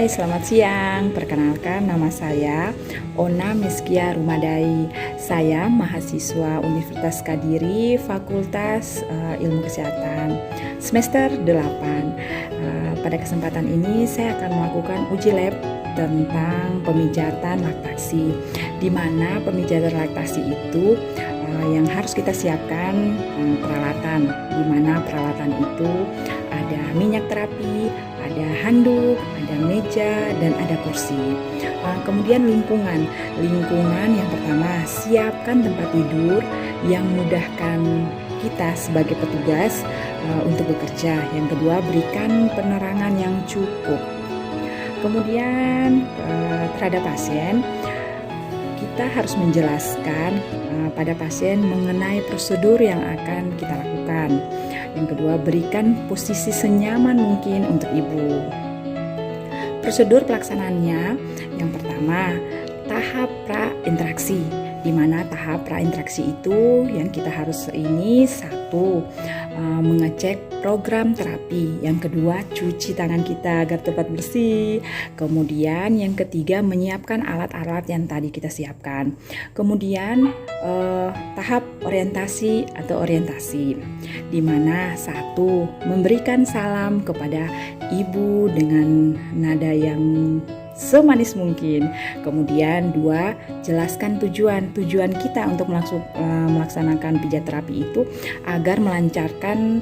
Hai, selamat siang. Perkenalkan, nama saya Ona Miskia Rumadai. Saya mahasiswa Universitas Kadiri, Fakultas Ilmu Kesehatan, semester 8. Pada kesempatan ini saya akan melakukan uji lab tentang pemijatan laktasi, di mana pemijatan laktasi itu yang harus kita siapkan peralatan, di mana peralatan itu ada minyak terapi, ada handuk, ada meja, dan ada kursi. Kemudian lingkungan yang pertama, siapkan tempat tidur yang memudahkan kita sebagai petugas untuk bekerja. Yang kedua, berikan penerangan yang cukup. Kemudian terhadap pasien, kita harus menjelaskan pada pasien mengenai prosedur yang akan kita lakukan. Yang kedua, berikan posisi senyaman mungkin untuk ibu. Prosedur pelaksanaannya, yang pertama, tahap prainteraksi, di mana tahap prainteraksi itu yang kita harus satu, mengecek program terapi. Yang kedua, cuci tangan kita agar tetap bersih. Kemudian yang ketiga, menyiapkan alat-alat yang tadi kita siapkan. Kemudian tahap orientasi, di mana satu, memberikan salam kepada ibu dengan nada yang semanis mungkin. Kemudian dua, jelaskan tujuan kita untuk melaksanakan pijat terapi itu agar melancarkan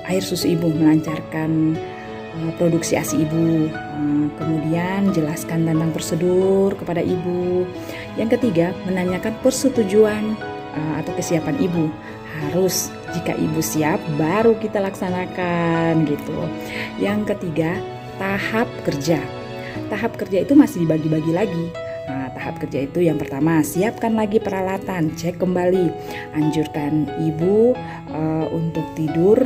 air susu ibu, melancarkan produksi ASI ibu. Kemudian jelaskan tentang prosedur kepada ibu. Yang ketiga, menanyakan persetujuan atau kesiapan ibu. Harus, jika ibu siap baru kita laksanakan gitu. Yang ketiga, tahap kerja itu masih dibagi-bagi lagi. Tahap kerja itu yang pertama, siapkan lagi peralatan, cek kembali, anjurkan ibu untuk tidur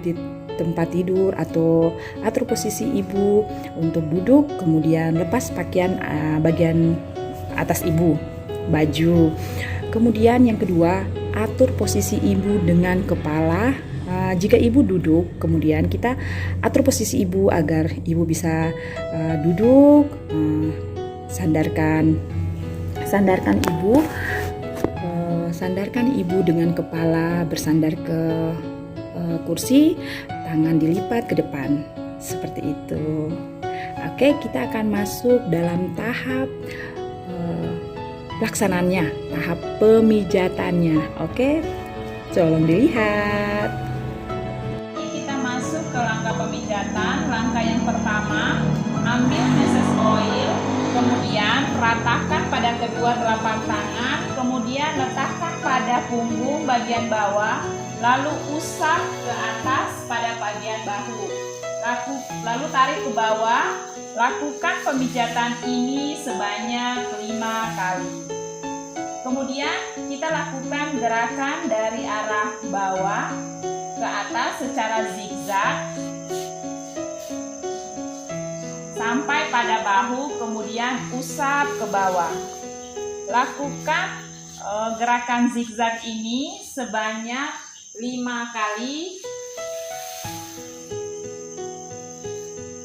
di tempat tidur atau atur posisi ibu untuk duduk, kemudian lepas pakaian bagian atas ibu, baju. Kemudian yang kedua, atur posisi ibu dengan kepala. Jika ibu duduk, kemudian kita atur posisi ibu agar ibu bisa duduk, sandarkan ibu dengan kepala bersandar ke kursi, tangan dilipat ke depan, seperti itu. Oke, kita akan masuk dalam tahap pelaksanaannya, tahap pemijatannya. Oke, tolong dilihat. Ke langkah pemijatan. Langkah yang pertama, ambil meses oil, kemudian ratakan pada kedua telapak tangan, kemudian letakkan pada punggung bagian bawah, lalu usap ke atas pada bagian bahu, lalu tarik ke bawah. Lakukan pemijatan ini sebanyak 5 kali. Kemudian kita lakukan gerakan dari arah bawah ke atas secara zigzag sampai pada bahu, kemudian usap ke bawah. Lakukan gerakan zigzag ini sebanyak 5 kali.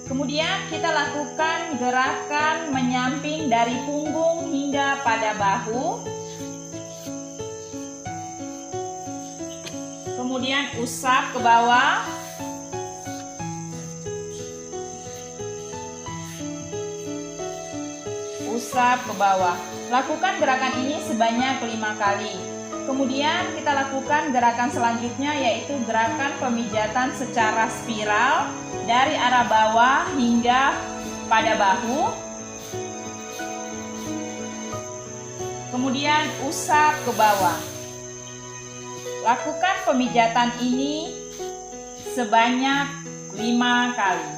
Kemudian kita lakukan gerakan menyamping dari punggung hingga pada bahu. Kemudian usap ke bawah. Usap ke bawah. Lakukan gerakan ini sebanyak 5 kali. Kemudian kita lakukan gerakan selanjutnya, yaitu gerakan pemijatan secara spiral dari arah bawah hingga pada bahu. Kemudian usap ke bawah. Lakukan pemijatan ini sebanyak 5 kali.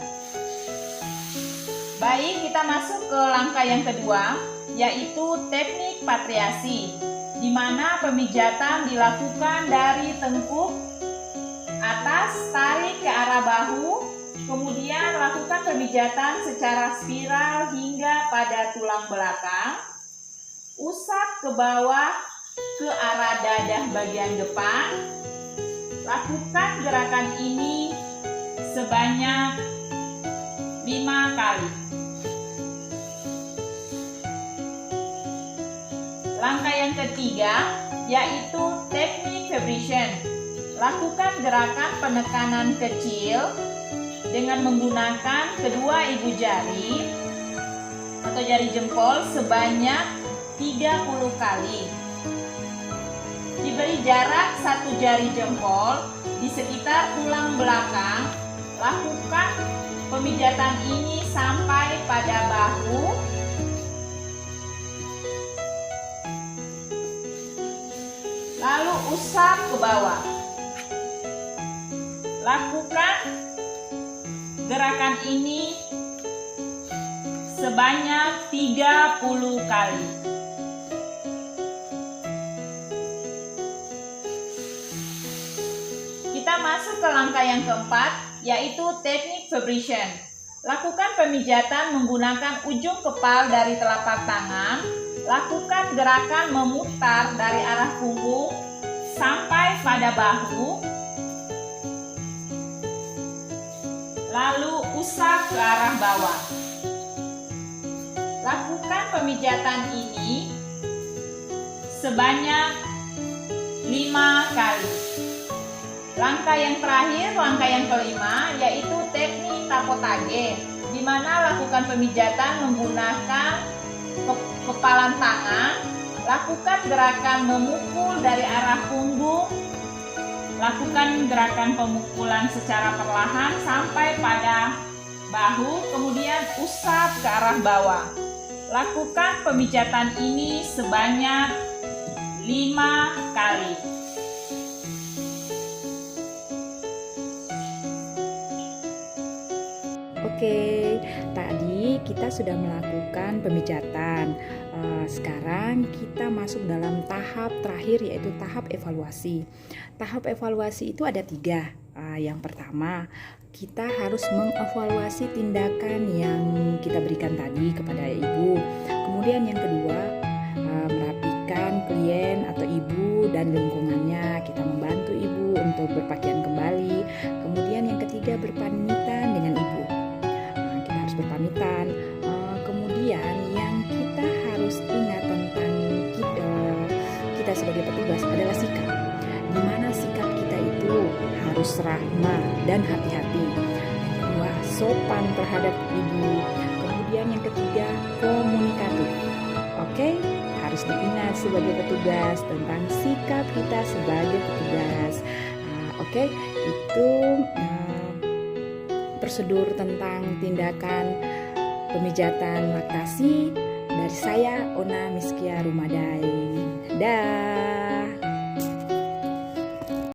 Baik, kita masuk ke langkah yang kedua, yaitu teknik patriasi, di mana pemijatan dilakukan dari tengkuk atas, tarik ke arah bahu, kemudian lakukan pemijatan secara spiral hingga pada tulang belakang, usap ke bawah ke arah dadah bagian depan. Lakukan gerakan ini sebanyak 5 kali. Langkah yang ketiga yaitu teknik vibration. Lakukan gerakan penekanan kecil dengan menggunakan kedua ibu jari atau jari jempol sebanyak 30 kali. Diberi jarak 1 jari jempol di sekitar tulang belakang. Lakukan pemijatan ini sampai pada bahu. Lalu usap ke bawah. Lakukan gerakan ini sebanyak 30 kali. Kita masuk ke langkah yang keempat, yaitu teknik vibration. Lakukan pemijatan menggunakan ujung kepal dari telapak tangan. Lakukan gerakan memutar dari arah punggung sampai pada bahu. Lalu usap ke arah bawah. Lakukan pemijatan ini sebanyak 5 kali. Langkah yang terakhir, langkah yang kelima, yaitu teknik tapotage, di mana lakukan pemijatan menggunakan kepalan tangan. Lakukan gerakan memukul dari arah punggung. Lakukan gerakan pemukulan secara perlahan sampai pada bahu, kemudian usap ke arah bawah. Lakukan pemijatan ini sebanyak 5 kali. Oke, tadi kita sudah melakukan pemijatan. Sekarang kita masuk dalam tahap terakhir, yaitu tahap evaluasi. Tahap evaluasi itu ada 3. Yang pertama, kita harus mengevaluasi tindakan yang kita berikan tadi kepada ibu. Kemudian yang kedua, merapikan klien atau ibu dan lingkungannya. Kita membantu ibu untuk berpakaian kembali. Kemudian yang ketiga, berpamitan dengan ibu. Kita harus berpamitan. Kemudian yang kita harus ingat tentang kita sebagai petugas adalah sikap. Di mana sikap kita itu harus ramah dan hati-hati. Yang kedua, sopan terhadap ibu. Kemudian yang ketiga, komunikatif. Oke, harus diingat sebagai petugas tentang sikap kita sebagai petugas. Oke, itu prosedur tentang tindakan pemijatan laktasi dari saya, Ona Miskia Rumadai. Dah.